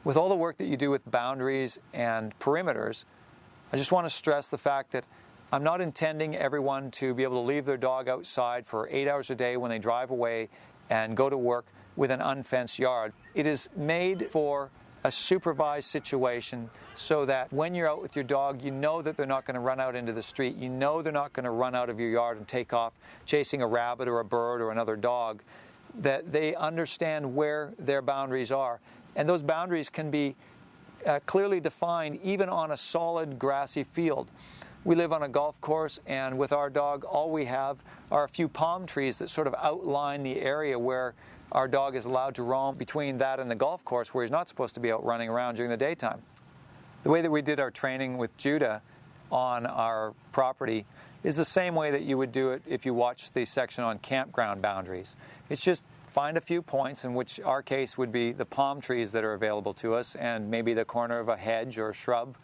With all the work that you do with boundaries and perimeters, I just want to stress the fact that I'm not intending everyone to be able to leave their dog outside for 8 hours a day when they drive away and go to work with an unfenced yard. It is made for a supervised situation so that when you're out with your dog, you know that they're not going to run out into the street. You know they're not going to run out of your yard and take off chasing a rabbit or a bird or another dog, that they understand where their boundaries are. And those boundaries can be clearly defined even on a solid grassy field. We live on a golf course, and with our dog, all we have are a few palm trees that sort of outline the area where our dog is allowed to roam between that and the golf course, where he's not supposed to be out running around during the daytime. The way that we did our training with Judah on our property is the same way that you would do it if you watched the section on campground boundaries. It's just find a few points, in which our case would be the palm trees that are available to us and maybe the corner of a hedge or a shrub.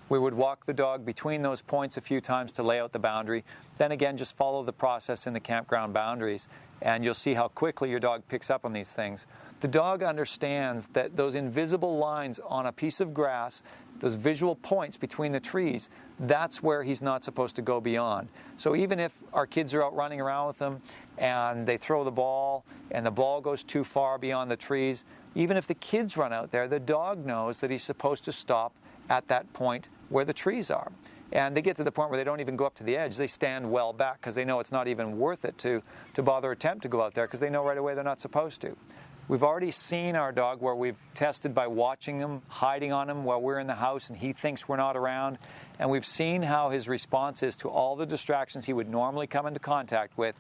We would walk the dog between those points a few times to lay out the boundary. Then again, just follow the process in the campground boundaries, and you'll see how quickly your dog picks up on these things. The dog understands that those invisible lines on a piece of grass, those visual points between the trees, that's where he's not supposed to go beyond. So even if our kids are out running around with them and they throw the ball and the ball goes too far beyond the trees, even if the kids run out there, the dog knows that he's supposed to stop at that point where the trees are. And they get to the point where they don't even go up to the edge. They stand well back because they know it's not even worth it to bother attempt to go out there, because they know right away they're not supposed to. We've already seen our dog where we've tested by watching him, hiding on him while we're in the house and he thinks we're not around. And we've seen how his response is to all the distractions he would normally come into contact with,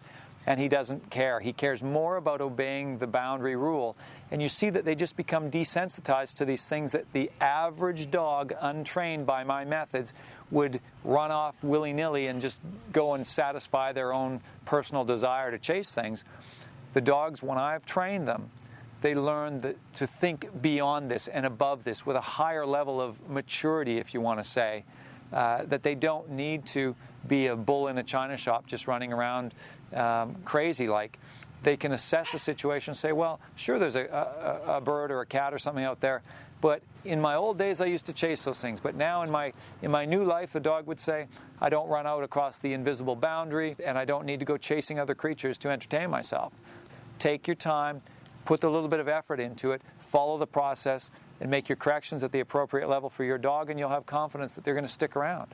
and he doesn't care. He cares more about obeying the boundary rule. And you see that they just become desensitized to these things that the average dog, untrained by my methods, would run off willy-nilly and just go and satisfy their own personal desire to chase things. The dogs, when I've trained them, they learn to think beyond this and above this with a higher level of maturity, if you want to say, that they don't need to be a bull in a china shop just running around crazy like. They can assess a situation and say, well, sure, there's a bird or a cat or something out there, but in my old days I used to chase those things. But now in my new life, the dog would say, I don't run out across the invisible boundary, and I don't need to go chasing other creatures to entertain myself. Take your time, put a little bit of effort into it, follow the process, and make your corrections at the appropriate level for your dog, and you'll have confidence that they're going to stick around.